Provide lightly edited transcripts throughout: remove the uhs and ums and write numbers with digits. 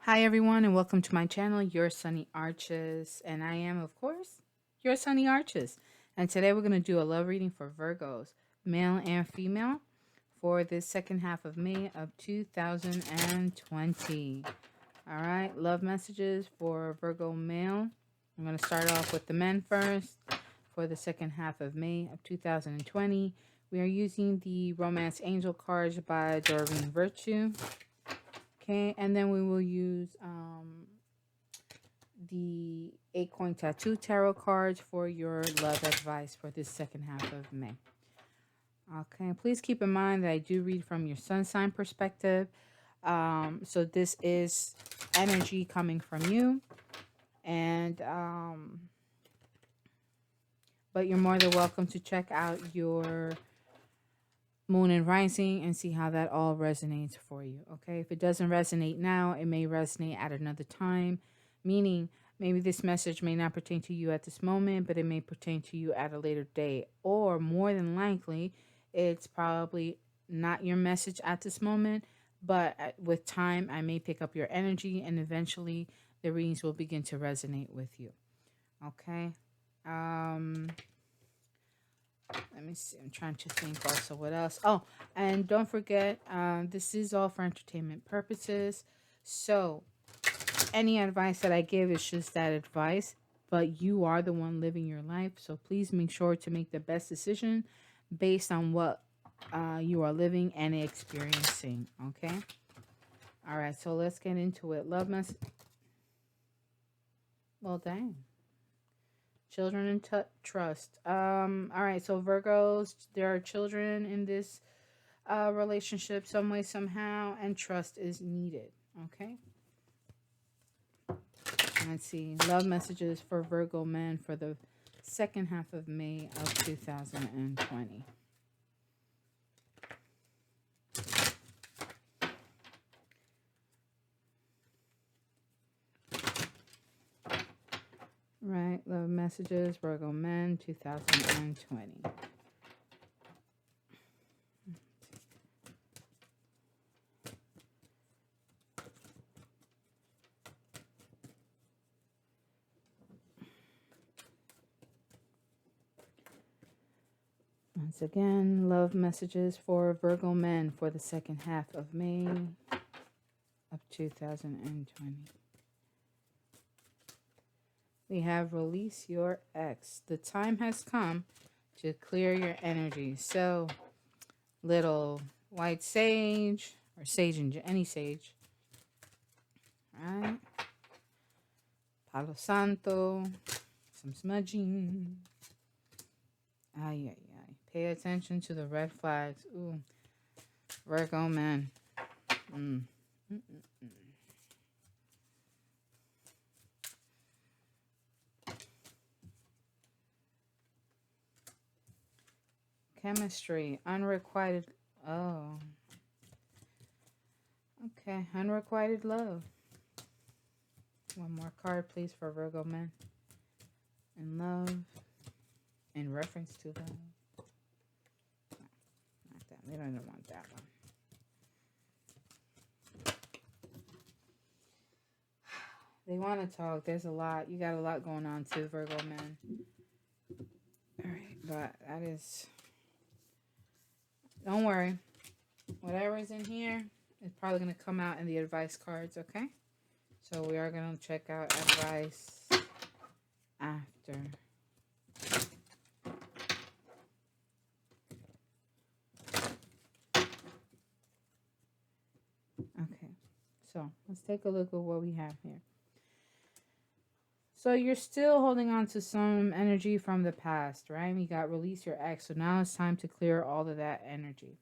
Hi, everyone, and welcome to my channel, Your Sunny Arches. And I am, of course, Your Sunny Arches. And today we're going to do a love reading for Virgos, male and female, for this second half of May of 2020. All right, love messages for Virgo male. I'm going to start off with the men first for the second half of May of 2020. We are using the Romance Angel cards by Doreen Virtue. Okay, and then we will use the 8 Coin Tattoo Tarot cards for your love advice for this second half of May. Okay, please keep in mind that I do read from your sun sign perspective. So this is energy coming from you, and but you're more than welcome to check out your moon and rising and see how that all resonates for you. Okay, if it doesn't resonate now, it may resonate at another time, meaning maybe this message may not pertain to you at this moment, but it may pertain to you at a later date, or more than likely it's probably not your message at this moment, but with time I may pick up your energy and eventually the readings will begin to resonate with you. Okay. Let me see. I'm trying to think also what else. Oh, and don't forget, this is all for entertainment purposes. So any advice that I give is just that advice, but you are the one living your life. So please make sure to make the best decision based on what you are living and experiencing. Okay. All right. So let's get into it. Love must. Well, dang. Children and trust. All right. So Virgos, there are children in this relationship some way, somehow, and trust is needed. Okay. Let's see. Love messages for Virgo men for the second half of May of 2020. Right. Love messages, Virgo men, 2020. Once again, love messages for Virgo men for the second half of May of 2020. We have release your ex. The time has come to clear your energy. So, little white sage or sage and any sage. All right. Palo Santo. Some smudging. Ay, ay, ay. Pay attention to the red flags. Ooh. Virgo man. Mm. Mm-mm-mm. Chemistry. Unrequited. Oh. Okay. Unrequited love. One more card, please, for Virgo men. And love. In reference to love. No, not that. We don't even want that one. They want to talk. There's a lot. You got a lot going on too, Virgo men. All right, but that is. Don't worry. Whatever is in here is probably going to come out in the advice cards, okay? So we are going to check out advice after. Okay, so let's take a look at what we have here. So you're still holding on to some energy from the past, right? You got release your ex. So now it's time to clear all of that energy.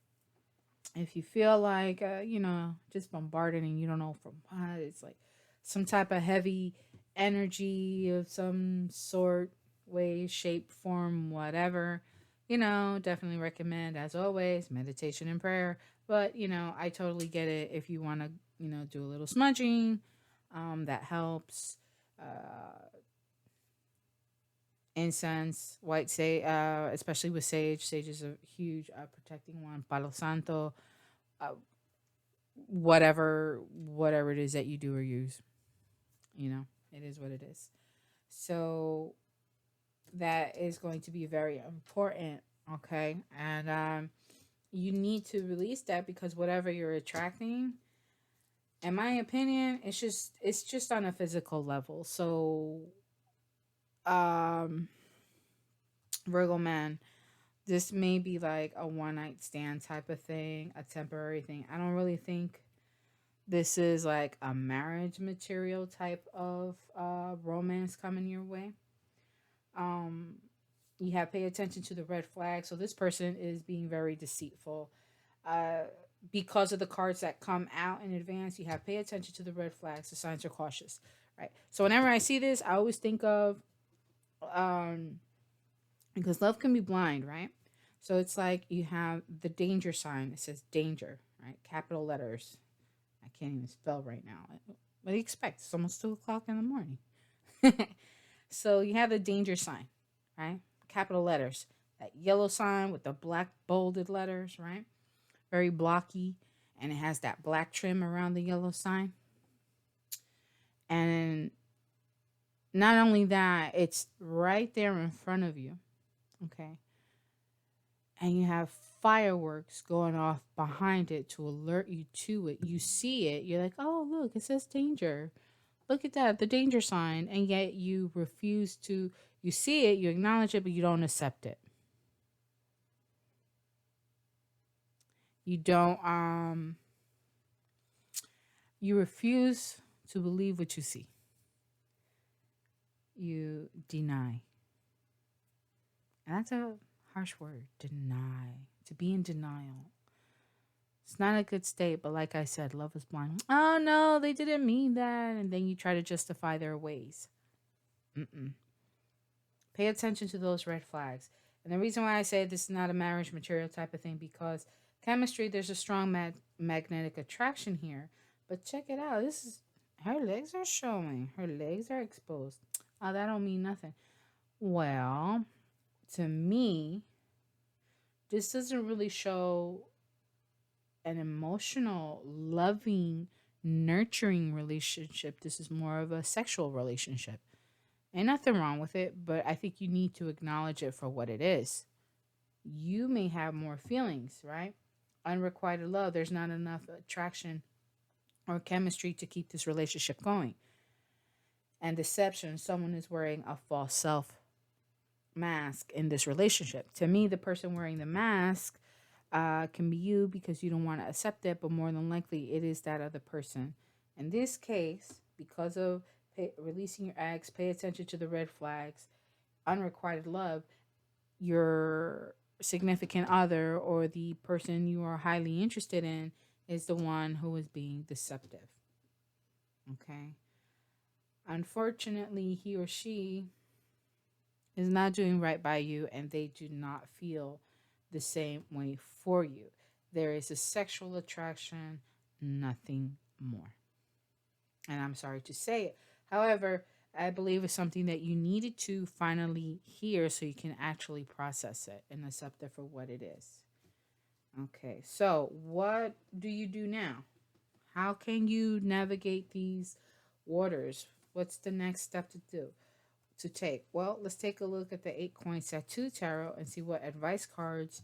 If you feel like, just bombarded and you don't know from what, it's like some type of heavy energy of some sort, way, shape, form, whatever, definitely recommend, as always, meditation and prayer. But, I totally get it if you want to, do a little smudging. That helps. Incense, white sage, especially with sage. Sage is a huge protecting one. Palo Santo, uh, whatever it is that you do or use. It is what it is. So that is going to be very important. Okay. And you need to release that, because whatever you're attracting, in my opinion, it's just on a physical level. So um Virgo man, this may be like a one night stand type of thing, a temporary thing. I don't really think this is like a marriage material type of romance coming your way. Um, you have pay attention to the red flag. So this person is being very deceitful. Uh, because of the cards that come out in advance, you have pay attention to the red flags. The signs are cautious, right? So whenever I see this, I always think of um, because love can be blind, right? So it's like you have the danger sign. It says danger, right? Capital letters. I can't even spell right now. What do you expect? It's almost 2 o'clock in the morning. So you have the danger sign, right? Capital letters. That yellow sign with the black bolded letters, right? Very blocky. And it has that black trim around the yellow sign. And not only that, it's right there in front of you. Okay. And you have fireworks going off behind it to alert you to it. You see it. You're like, oh, look, it says danger. Look at that, the danger sign. And yet you refuse to, you see it, you acknowledge it, but you don't accept it. You don't, you refuse to believe what you see. You deny. And that's a harsh word, deny. To be in denial. It's not a good state, but like I said, love is blind. Oh no, they didn't mean that. And then you try to justify their ways. Mm-mm. Pay attention to those red flags. And the reason why I say this is not a marriage material type of thing, because chemistry, there's a strong magnetic attraction here. But check it out. This is, her legs are showing. Her legs are exposed. Oh, that don't mean nothing. Well, to me, this doesn't really show an emotional, loving, nurturing relationship. This is more of a sexual relationship. Ain't nothing wrong with it, but I think you need to acknowledge it for what it is. You may have more feelings, right? Unrequited love. There's not enough attraction or chemistry to keep this relationship going. And deception, someone is wearing a false self mask in this relationship. To me, the person wearing the mask can be you, because you don't want to accept it, but more than likely it is that other person. In this case, because of releasing your eggs, pay attention to the red flags, unrequited love, your significant other or the person you are highly interested in is the one who is being deceptive. Okay. Unfortunately, he or she is not doing right by you, and they do not feel the same way for you. There is a sexual attraction, nothing more. And I'm sorry to say it. However, I believe it's something that you needed to finally hear so you can actually process it and accept it for what it is. Okay, so what do you do now? How can you navigate these waters? What's the next step to do? To take? Well, let's take a look at the 8 coin Satu tarot and see what advice cards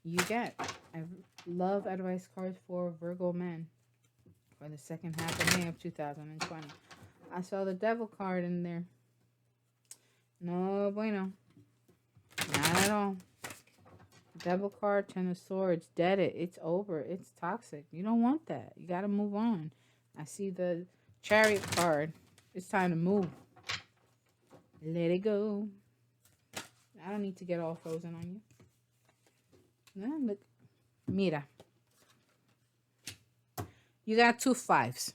you get. I love advice cards for Virgo men for the second half of May of 2020. I saw the devil card in there. No bueno. Not at all. Devil card, Ten of Swords, dead it. It's over. It's toxic. You don't want that. You got to move on. I see the Chariot card. It's time to move. Let it go. I don't need to get all frozen on you. No, look. Mira. You got 2 5s.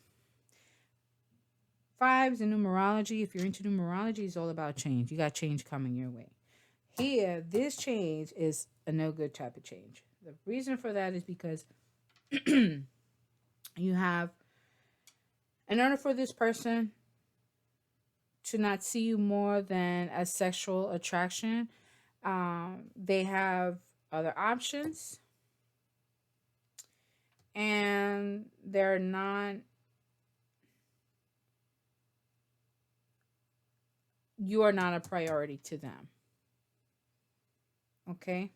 Fives in numerology, if you're into numerology, is all about change. You got change coming your way. Here, this change is a no good type of change. The reason for that is because you have, in order for this person to not see you more than a sexual attraction, they have other options, and they're not, you are not a priority to them. Okay?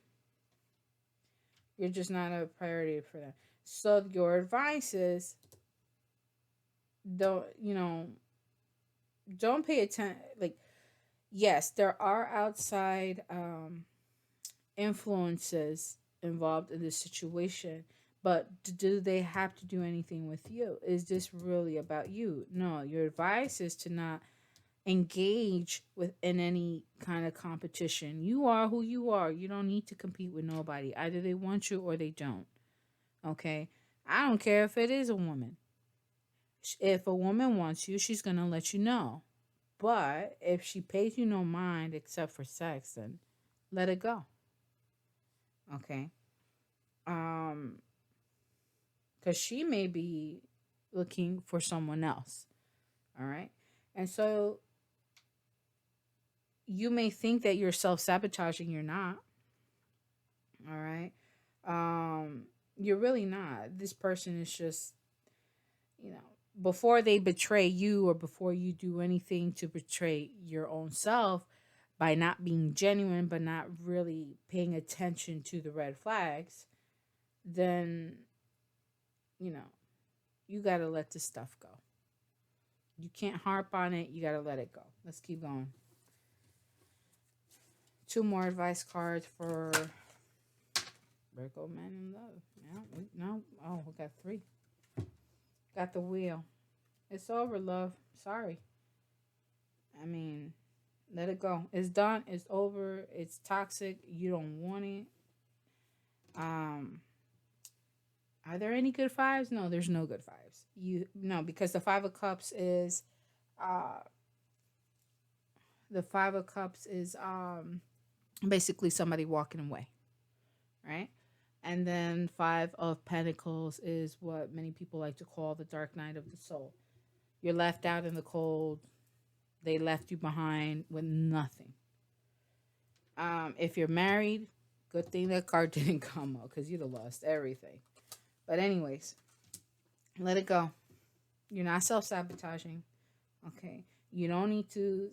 You're just not a priority for them. So your advice is, don't, don't pay attention. Like, yes, there are outside influences involved in this situation, but do they have to do anything with you? Is this really about you? No, your advice is to not engage with in any kind of competition. You are who you are. You don't need to compete with nobody. Either they want you or they don't. Okay? I don't care if it is a woman. If a woman wants you, she's going to let you know. But if she pays you no mind except for sex, then let it go. Okay? Um cuz she may be looking for someone else. All right? And so you may think that you're self-sabotaging, you're not. All right? Um you're really not. This person is just, you know, before they betray you or before you do anything to betray your own self by not being genuine but not really paying attention to the red flags, then, you know, you got to let this stuff go. You can't harp on it. You got to let it go. Let's keep going. Two more advice cards for Virgo Man in love. No. Oh, we got three. Got the wheel. It's over, love. Sorry. I mean, let it go. It's done. It's over. It's toxic. You don't want it. Um, are there any good vibes? No, there's no good vibes. You no, because uh the five of cups is basically somebody walking away, right? And then five of pentacles is what many people like to call the dark night of the soul. You're left out in the cold. They left you behind with nothing. If you're married, good thing that card didn't come out because you'd have lost everything. But anyways, let it go. You're not self-sabotaging. Okay. You don't need to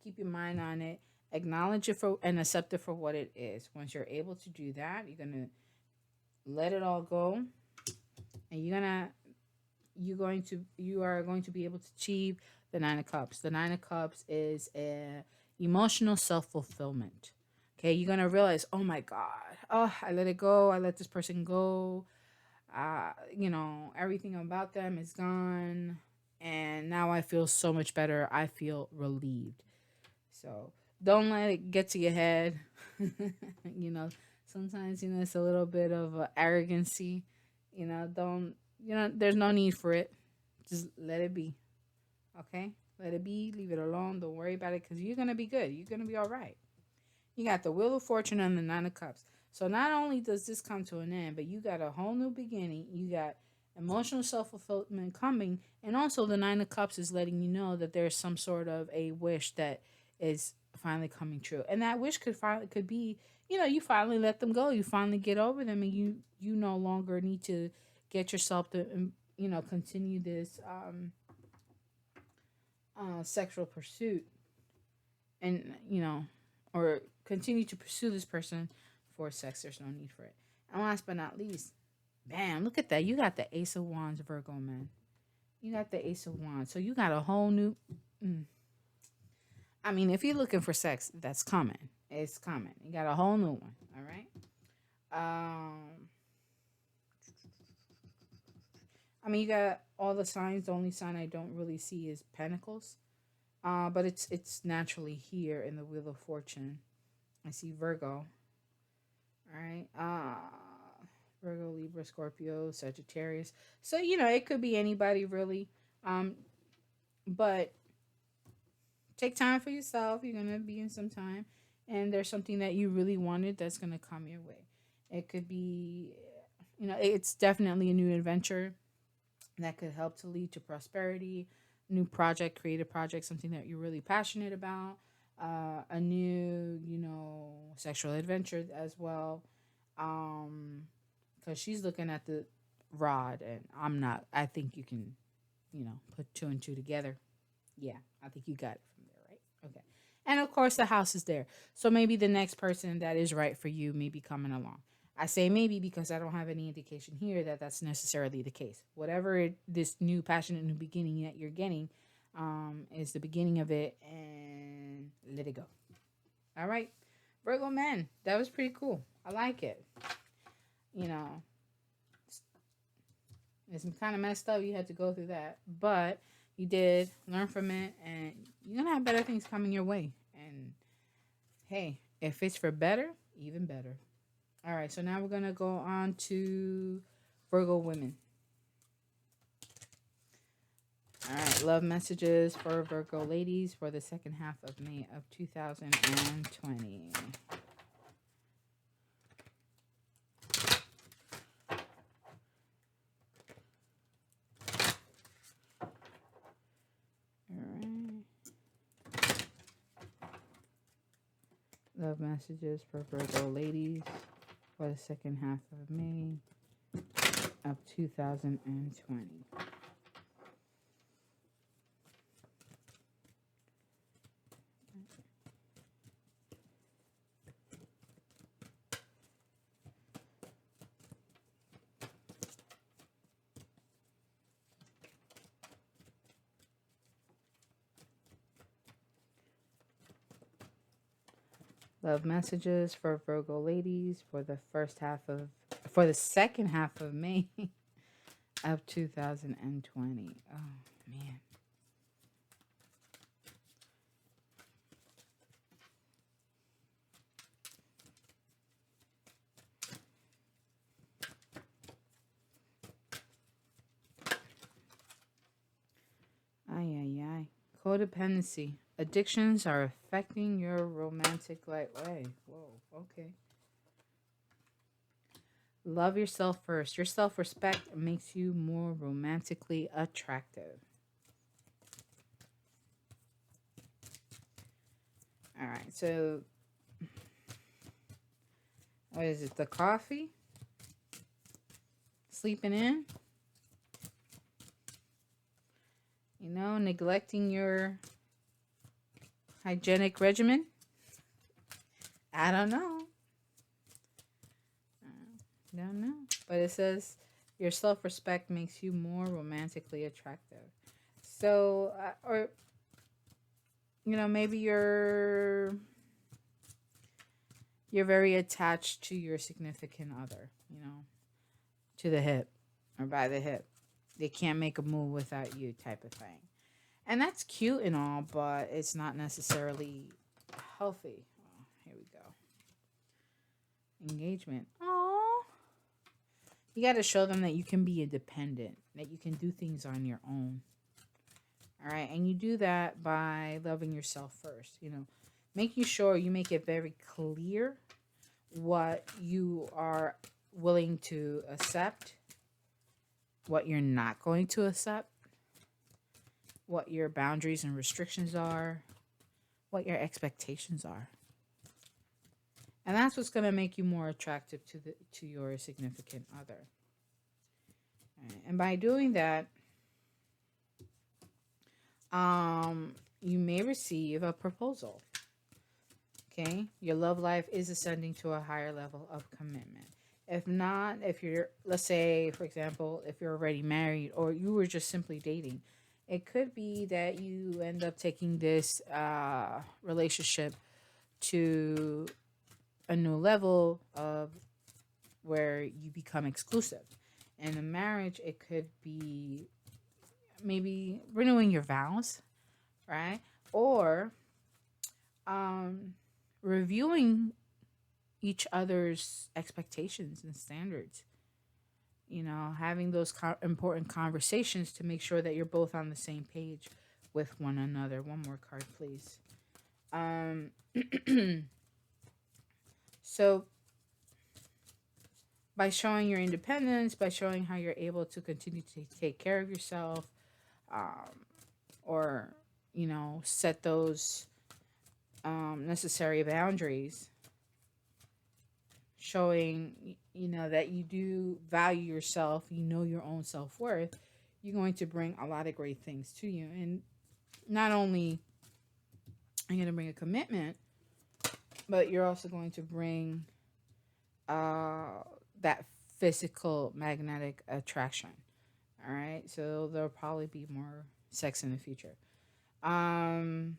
keep your mind on it. Acknowledge it for and accept it for what it is. Once you're able to do that, you're gonna let it all go, and you are going to be able to achieve the Nine of Cups. The Nine of Cups is a emotional self-fulfillment. Okay, you're gonna realize, oh my God, oh, I let it go, I let this person go. Everything about them is gone, and now I feel so much better. I feel relieved. So don't let it get to your head. you know, Sometimes it's a little bit of arrogancy. Don't there's no need for it. Just let it be. Okay, let it be. Leave it alone. Don't worry about it because you're gonna be good. You're gonna be all right. You got the Wheel of Fortune and the Nine of Cups. So not only does this come to an end, but you got a whole new beginning. You got emotional self fulfillment coming, and also the Nine of Cups is letting you know that there's some sort of a wish that is finally coming true, and that wish could be, you finally let them go. You finally get over them, and you no longer need to get yourself to continue this sexual pursuit, and or continue to pursue this person for sex. There's no need for it. And last but not least, bam, look at that. You got the Ace of Wands, Virgo man. You got the Ace of Wands. So you got a whole new. Mm. I mean, if you're looking for sex, that's coming. It's coming. You got a whole new one. All right. I mean, you got all the signs. The only sign I don't really see is Pentacles. But it's naturally here in the Wheel of Fortune. I see Virgo. All right. Virgo, Libra, Scorpio, Sagittarius. So it could be anybody really. But take time for yourself. You're gonna be in some time, and there's something that you really wanted that's gonna come your way. It could be, it's definitely a new adventure that could help to lead to prosperity, new project, creative project, something that you're really passionate about, a new, sexual adventure as well. Because she's looking at the rod, and I'm not. I think you can, put two and two together. Yeah, I think you got it from there, right? Okay. And of course, the house is there. So maybe the next person that is right for you may be coming along. I say maybe because I don't have any indication here that that's necessarily the case. This new passionate new beginning that you're getting is the beginning of it, and let it go. All right. Virgo men, that was pretty cool. I like it. You know, it's kind of messed up. You had to go through that, but you did learn from it, and you're gonna have better things coming your way. And hey, if it's for better, even better. All right, so now we're gonna go on to Virgo women. All right, love messages for Virgo ladies for the second half of May of 2020. Love messages for Virgo ladies for the second half of May of 2020. Love messages for Virgo ladies for the second half of May of 2020. Oh man. Ay ay ay. Codependency. Addictions are affecting your romantic life. Hey, whoa, okay. Love yourself first. Your self-respect makes you more romantically attractive. All right, so what is it? The coffee? Sleeping in? Neglecting your hygienic regimen? I don't know. Don't know. But it says your self-respect makes you more romantically attractive. So, or maybe you're very attached to your significant other, to the hip or by the hip. They can't make a move without you type of thing. And that's cute and all, but it's not necessarily healthy. Oh, here we go. Engagement. Oh, you got to show them that you can be independent, that you can do things on your own. All right. And you do that by loving yourself first, making sure you make it very clear what you are willing to accept, what you're not going to accept, what your boundaries and restrictions are, what your expectations are. And that's what's going to make you more attractive to your significant other. Right. And by doing that, you may receive a proposal. Okay? Your love life is ascending to a higher level of commitment. If not, if you're, let's say, for example, if you're already married or you were just simply dating, it could be that you end up taking this relationship to a new level of where you become exclusive. In a marriage, it could be maybe renewing your vows, right? Or reviewing each other's expectations and standards. Having those important conversations to make sure that you're both on the same page with one another. One more card, please. So, by showing your independence, by showing how you're able to continue to take care of yourself, or, set those necessary boundaries, showing, that you do value yourself, your own self-worth, you're going to bring a lot of great things to you. And not only are you going to bring a commitment, but you're also going to bring uh, that physical magnetic attraction. All right. So there'll probably be more sex in the future. Um,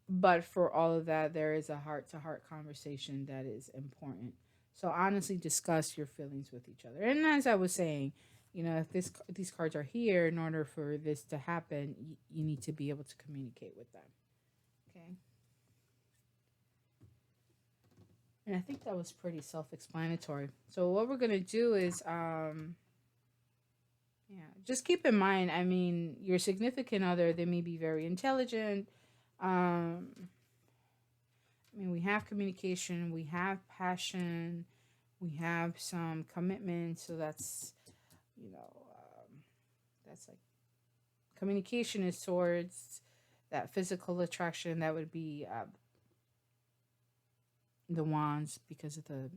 but for all of that, there is a heart to heart conversation that is important. So honestly, discuss your feelings with each other. And as I was saying, if these cards are here, in order for this to happen, you need to be able to communicate with them. Okay. And I think that was pretty self-explanatory. So what we're gonna do is, yeah, just keep in mind. I mean, your significant other, they may be very intelligent. Um, I mean, we have communication, we have passion, we have some commitment. So that's like communication is towards that physical attraction. That would be the wands because of the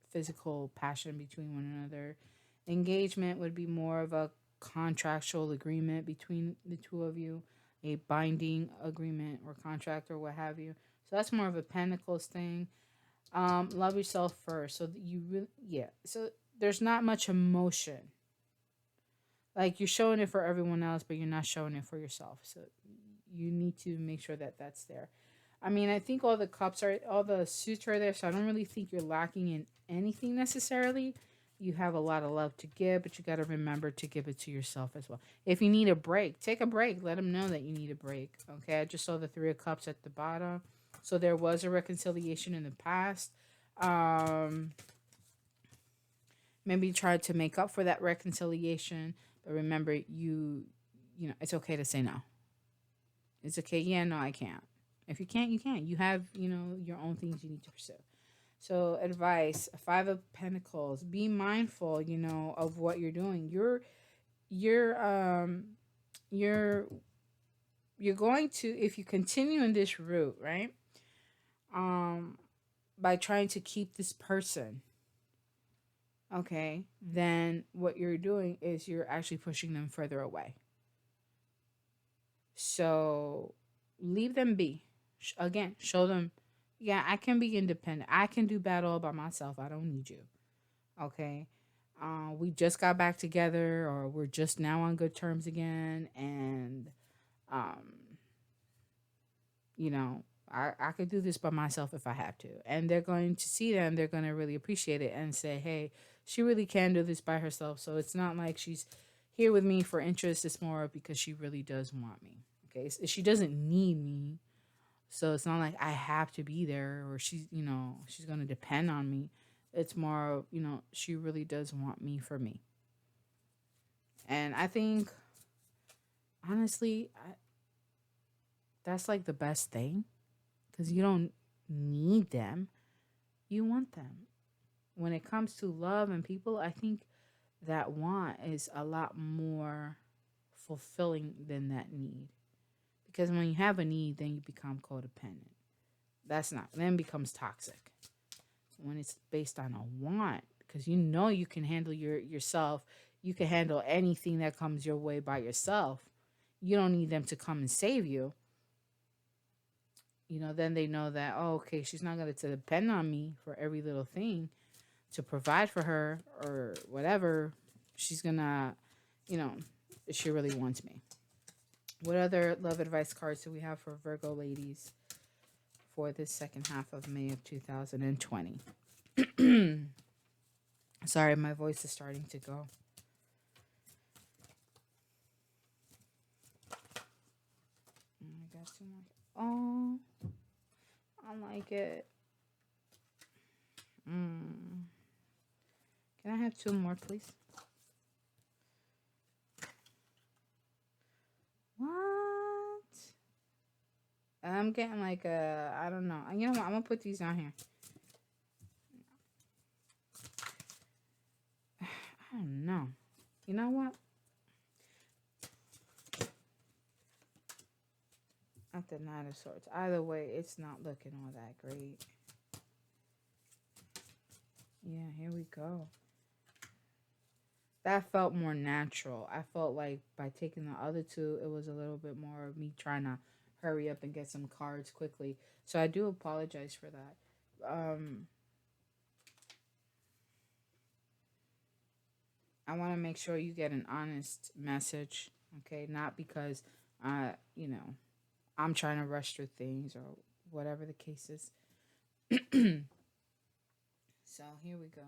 physical passion between one another. Engagement would be more of a contractual agreement between the two of you, a binding agreement or contract or what have you. So that's more of a pentacles thing. Love yourself first. So that you really, yeah. So there's not much emotion. Like you're showing it for everyone else, but you're not showing it for yourself. So you need to make sure that that's there. I mean, I think all the suits are there, so I don't really think you're lacking in anything necessarily. You have a lot of love to give, but you got to remember to give it to yourself as well. If you need a break, take a break. Let them know that you need a break. Okay, I just saw the Three of Cups at the bottom. So there was a reconciliation in the past. Um, Maybe try to make up for that reconciliation, but remember, it's okay to say no. It's okay. Yeah, no, I can't. If you can't, you can't. You have, your own things you need to pursue. So, advice: Five of Pentacles. Be mindful, of what you're doing. You're you're you're going to, if you continue in this route, right? Um, by trying to keep this person, okay, then what you're doing is you're actually pushing them further away. So leave them be. Again, show them, yeah, I can be independent. I can do battle all by myself. I don't need you. Okay. We just got back together, or we're just now on good terms again. And, um, I could do this by myself if I have to. And they're going to see that and they're going to really appreciate it and say, hey, she really can do this by herself. So it's not like she's here with me for interest. It's more because she really does want me. Okay. She doesn't need me. So it's not like I have to be there, or she's going to depend on me. It's more, she really does want me for me. And I think, honestly, that's like the best thing, because you don't need them. You want them. When it comes to love and people, I think that want is a lot more fulfilling than that need. Because when you have a need, then you become codependent. Then it becomes toxic. When it's based on a want, because you can handle yourself, you can handle anything that comes your way by yourself. You don't need them to come and save you. Then they know that, oh, okay, she's not going to depend on me for every little thing to provide for her or whatever. She's going to, she really wants me. What other love advice cards do we have for Virgo ladies for this second half of May of 2020? Sorry, my voice is starting to go. I got too much. Oh, I like it. Can I have two more, please? What? I'm getting like I don't know. You know what? I'm gonna put these down here. I don't know. You know what? At the Nine of Swords. Either way, it's not looking all that great. Yeah, here we go. That felt more natural. I felt like by taking the other two, it was a little bit more of me trying to hurry up and get some cards quickly. So I do apologize for that. I want to make sure you get an honest message, okay? Not because, you know, I'm trying to rush through things or whatever the case is. So here we go.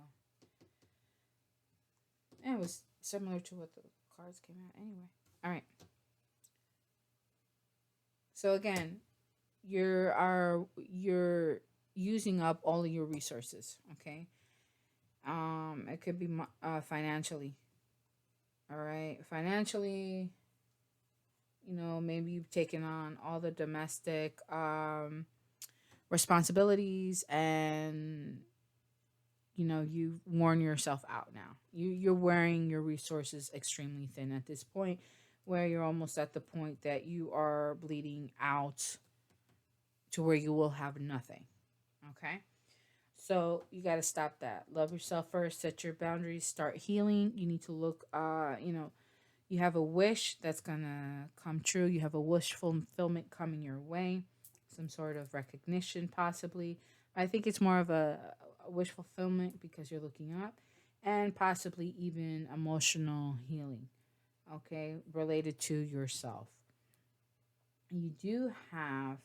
And it was similar to what the cards came out anyway. All right. So again, you're using up all of your resources, okay? It could be financially. All right, financially, maybe you've taken on all the domestic responsibilities, and you've worn yourself out now. You're wearing your resources extremely thin at this point, where you're almost at the point that you are bleeding out to where you will have nothing. Okay. So you got to stop that. Love yourself first. Set your boundaries. Start healing. You need to look. You have a wish that's gonna come true. You have a wish fulfillment coming your way. Some sort of recognition, possibly. I think it's more of a wish fulfillment because you're looking up, and possibly even emotional healing. Okay, related to yourself. You do have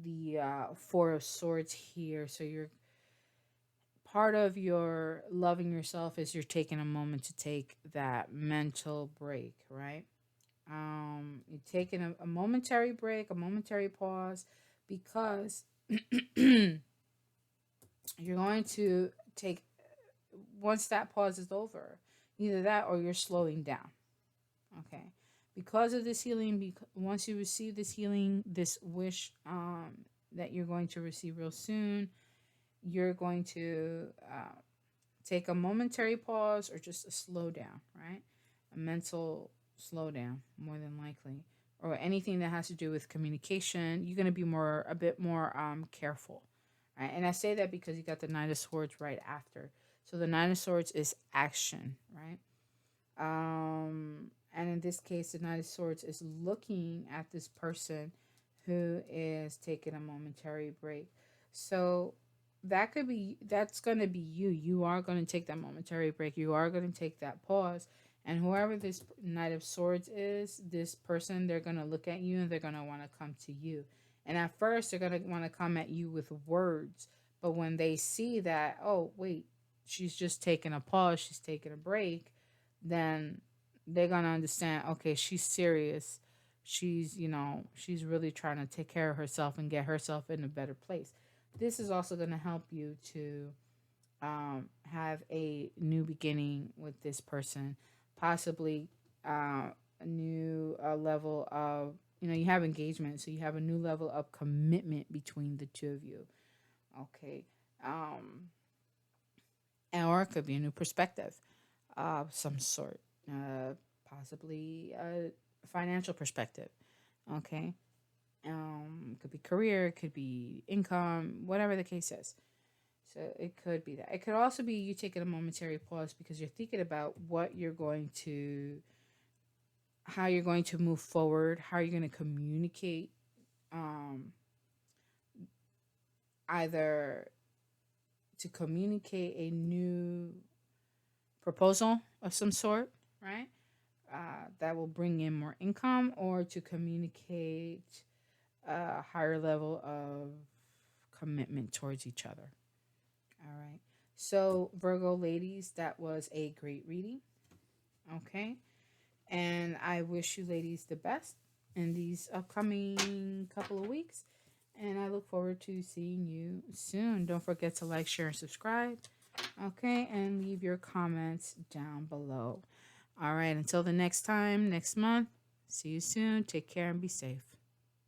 the Four of Swords here, so you're part of your loving yourself is you're taking a moment to take that mental break, right? You're taking a momentary break, a momentary pause, because you're going to take, once that pause is over, either that or you're slowing down. Okay, because of this healing, once you receive this healing, this wish that you're going to receive real soon, you're going to take a momentary pause or just a slow down, right? A mental slowdown, more than likely, or anything that has to do with communication. You're going to be a bit more careful, right? And I say that because you got the Knight of Swords right after. So the Nine of Swords is action, right? And in this case, the Knight of Swords is looking at this person who is taking a momentary break. So that's going to be you. You are going to take that momentary break. You are going to take that pause. And whoever this Knight of Swords is, this person, they're going to look at you and they're going to want to come to you. And at first, they're going to want to come at you with words. But when they see that, oh, wait, she's just taking a pause, she's taking a break, then they're going to understand, okay, she's serious. She's really trying to take care of herself and get herself in a better place. This is also going to help you to have a new beginning with this person, possibly a new level of, you have engagement, so you have a new level of commitment between the two of you. Okay. Or it could be a new perspective of some sort, possibly a financial perspective. Okay. It could be career, it could be income, whatever the case is. So it could be that. It could also be you taking a momentary pause because you're thinking about how you're going to move forward, how you're going to communicate, um, either to communicate a new proposal of some sort, right? That will bring in more income, or to communicate a higher level of commitment towards each other. All right. So, Virgo ladies, that was a great reading. Okay. And I wish you ladies the best in these upcoming couple of weeks. And I look forward to seeing you soon. Don't forget to like, share, and subscribe. Okay. And leave your comments down below. All right. Until the next time, next month, see you soon. Take care and be safe.